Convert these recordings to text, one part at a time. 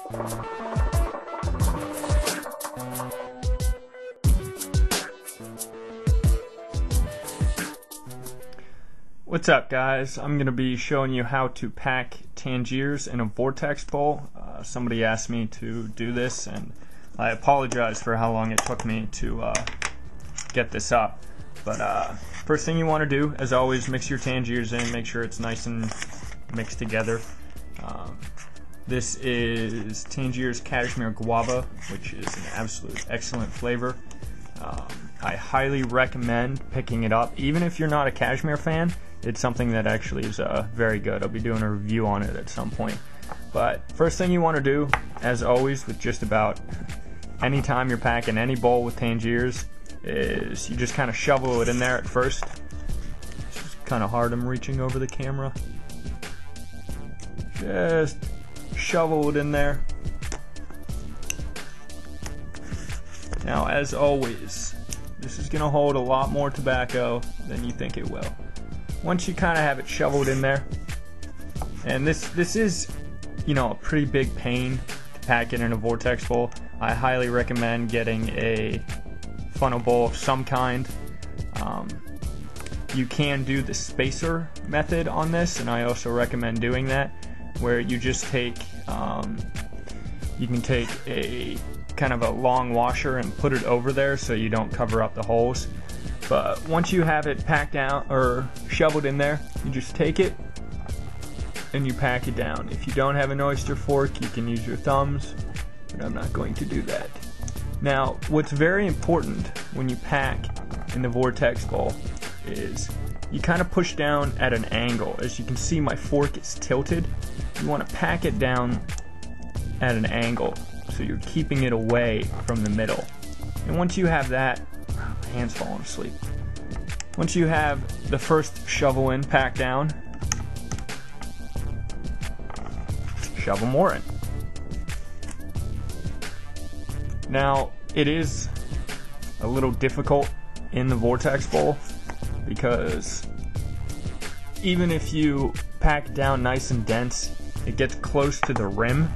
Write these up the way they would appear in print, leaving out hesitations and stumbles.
What's up, guys? I'm going to be showing you how to pack Tangiers in a Vortex bowl. Somebody asked me to do this, and I apologize for how long it took me to get this up. But first thing you want to do, as always, mix your Tangiers in, make sure it's nice and mixed together. This is Tangiers Cashmere Guava, which is an absolute excellent flavor. I highly recommend picking it up, even if you're not a cashmere fan. It's something that actually is very good. I'll be doing a review on it at some point. But first thing you want to do, as always, with just about any time you're packing any bowl with Tangiers, is you just kind of shovel it in there at first. It's just kind of hard. I'm reaching over the camera. Just shovel it in there. Now, as always, this is going to hold a lot more tobacco than you think it will. Once you kind of have it shoveled in there, and this is, you know, a pretty big pain to pack it in a Vortex bowl. I highly recommend getting a funnel bowl of some kind. You can do the spacer method on this, and I also recommend doing that, where you just take, you can take a kind of a long washer and put it over there so you don't cover up the holes. But once you have it packed down or shoveled in there, you just take it and you pack it down. If you don't have an oyster fork, you can use your thumbs, but I'm not going to do that. Now, what's very important when you pack in the Vortex bowl is you kind of push down at an angle. As you can see, my fork is tilted. You want to pack it down at an angle so you're keeping it away from the middle. And once you have that, my hand's falling asleep. Once you have the first shovel in packed down, shovel more in. Now, it is a little difficult in the Vortex bowl because even if you pack it down nice and dense, it gets close to the rim,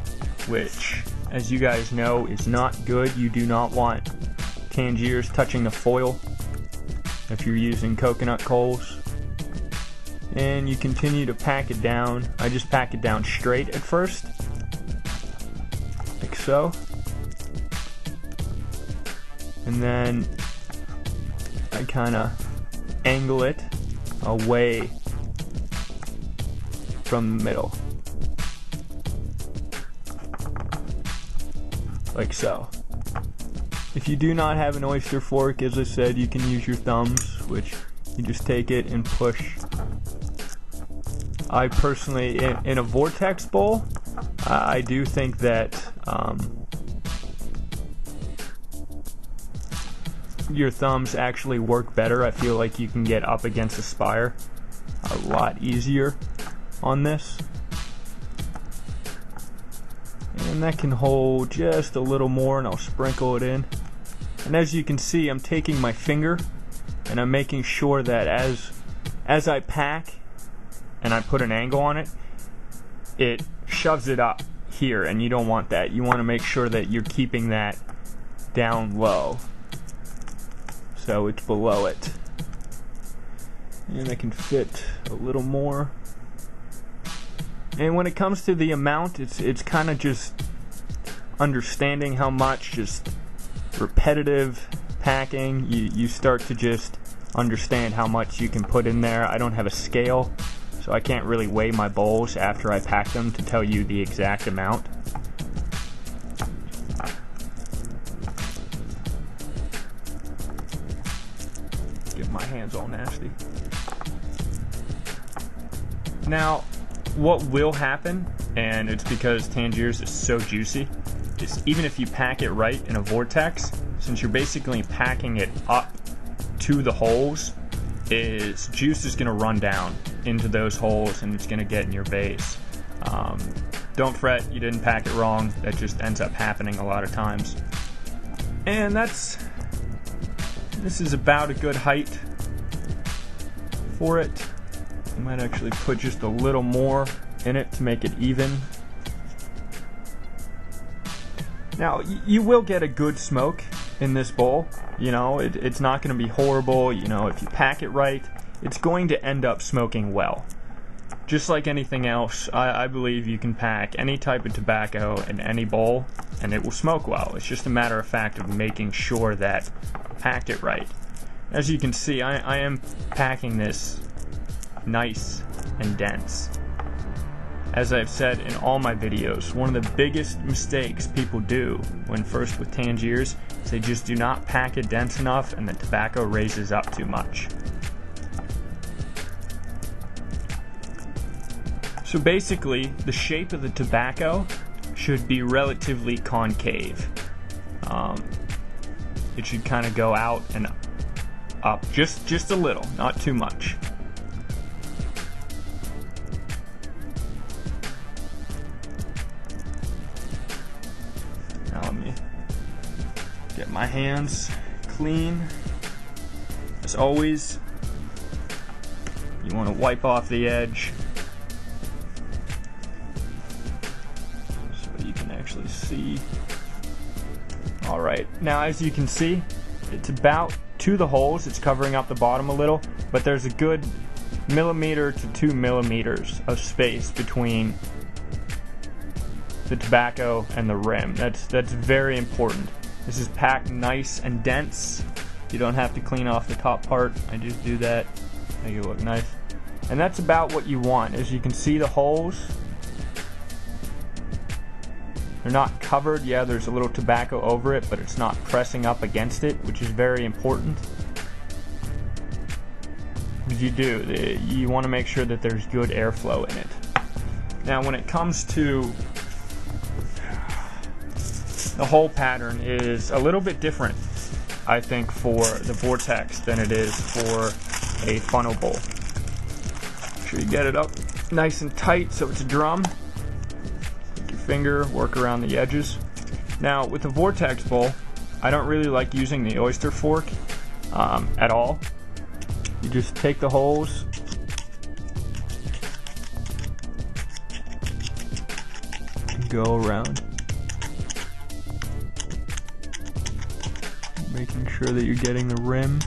which, as you guys know, is not good. You do not want Tangiers touching the foil if you're using coconut coals. And you continue to pack it down. I just pack it down straight at first, like so. And then I kind of angle it away from the middle, like so. If you do not have an oyster fork, as I said, you can use your thumbs, which you just take it and push. I personally, in a Vortex bowl, I do think that your thumbs actually work better. I feel like you can get up against the spire a lot easier on this. And that can hold just a little more, and I'll sprinkle it in. And as you can see, I'm taking my finger and I'm making sure that as I pack and I put an angle on it, it shoves it up here, and you don't want that. You want to make sure that you're keeping that down low, so it's below it. And I can fit a little more. And when it comes to the amount, it's kind of just understanding how much, just repetitive packing. You start to just understand how much you can put in there. I don't have a scale, so I can't really weigh my bowls after I pack them to tell you the exact amount. Get my hands all nasty. Now, what will happen, and it's because Tangiers is so juicy, is even if you pack it right in a Vortex, since you're basically packing it up to the holes, is juice is going to run down into those holes and it's going to get in your vase. Don't fret, you didn't pack it wrong. That just ends up happening a lot of times. And this is about a good height for it. I might actually put just a little more in it to make it even. Now, you will get a good smoke in this bowl. You know, it's not going to be horrible. You know, if you pack it right, it's going to end up smoking well. Just like anything else, I believe you can pack any type of tobacco in any bowl and it will smoke well. It's just a matter of fact of making sure that you packed it right. As you can see, I am packing this nice and dense. As I've said in all my videos, one of the biggest mistakes people do when first with Tangiers is they just do not pack it dense enough and the tobacco raises up too much. So basically, the shape of the tobacco should be relatively concave. It should kind of go out and up just a little, not too much. Now let me get my hands clean. As always, you want to wipe off the edge. Actually see. Alright, now as you can see, it's about to the holes. It's covering up the bottom a little, but there's a good 1 to 2 millimeters of space between the tobacco and the rim. That's very important. This is packed nice and dense. You don't have to clean off the top part. I just do that, make it look nice. And that's about what you want. As you can see, the holes, they're not covered. Yeah, there's a little tobacco over it, but it's not pressing up against it, which is very important. Because you want to make sure that there's good airflow in it. Now, when it comes to the hole pattern, is a little bit different, I think, for the Vortex than it is for a funnel bowl. Make sure you get it up nice and tight so it's a drum. Finger, work around the edges. Now with the Vortex bowl, I don't really like using the oyster fork at all. You just take the holes, and go around, making sure that you're getting the rim.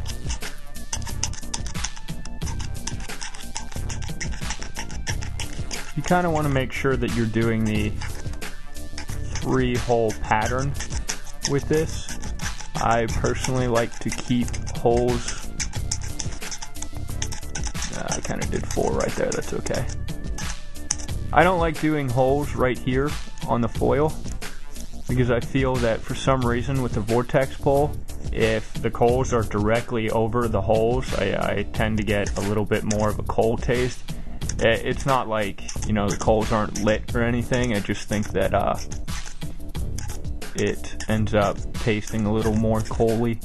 You kind of want to make sure that you're doing the 3-hole pattern with this. I personally like to keep holes. I kind of did 4 right there, that's okay. I don't like doing holes right here on the foil because I feel that for some reason with the Vortex bowl, if the coals are directly over the holes, I tend to get a little bit more of a coal taste. It's not like, you know, the coals aren't lit or anything. I just think that it ends up tasting a little more coaly.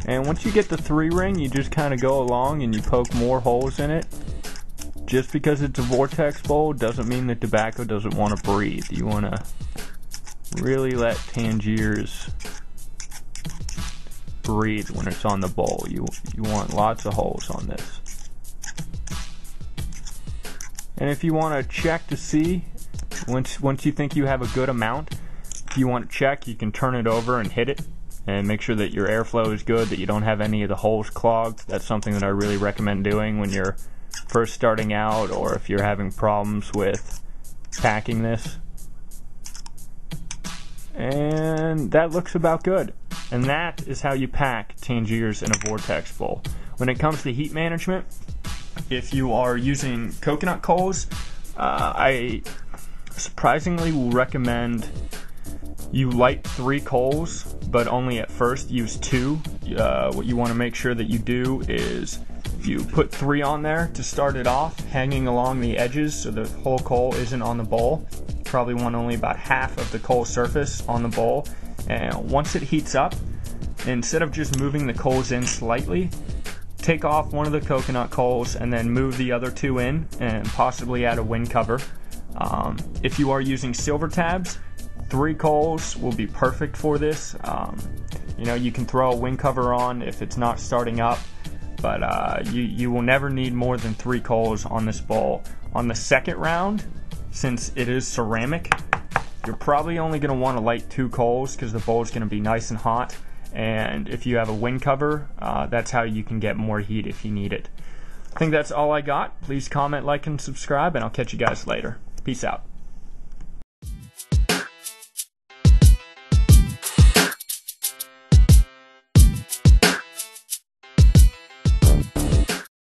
And once you get the 3-ring, you just kind of go along and you poke more holes in it. Just because it's a Vortex bowl doesn't mean the tobacco doesn't want to breathe. You want to really let Tangiers breathe when it's on the bowl. You want lots of holes on this. And if you want to check to see, once you think you have a good amount, if you want to check, you can turn it over and hit it and make sure that your airflow is good, that you don't have any of the holes clogged. That's something that I really recommend doing when you're first starting out or if you're having problems with packing this. And that looks about good. And that is how you pack Tangiers in a Vortex bowl. When it comes to heat management, if you are using coconut coals, I surprisingly will recommend you light 3 coals, but only at first use 2. What you want to make sure that you do is you put 3 on there to start it off, hanging along the edges so the whole coal isn't on the bowl. Probably want only about half of the coal surface on the bowl. And once it heats up, instead of just moving the coals in slightly, take off one of the coconut coals and then move the other 2 in and possibly add a wind cover. If you are using silver tabs, 3 coals will be perfect for this. You know, you can throw a wind cover on if it's not starting up, but you will never need more than 3 coals on this bowl. On the second round, since it is ceramic, you're probably only going to want to light 2 coals because the bowl is going to be nice and hot. And if you have a wind cover, that's how you can get more heat if you need it. I think that's all I got. Please comment, like, and subscribe, and I'll catch you guys later. Peace out.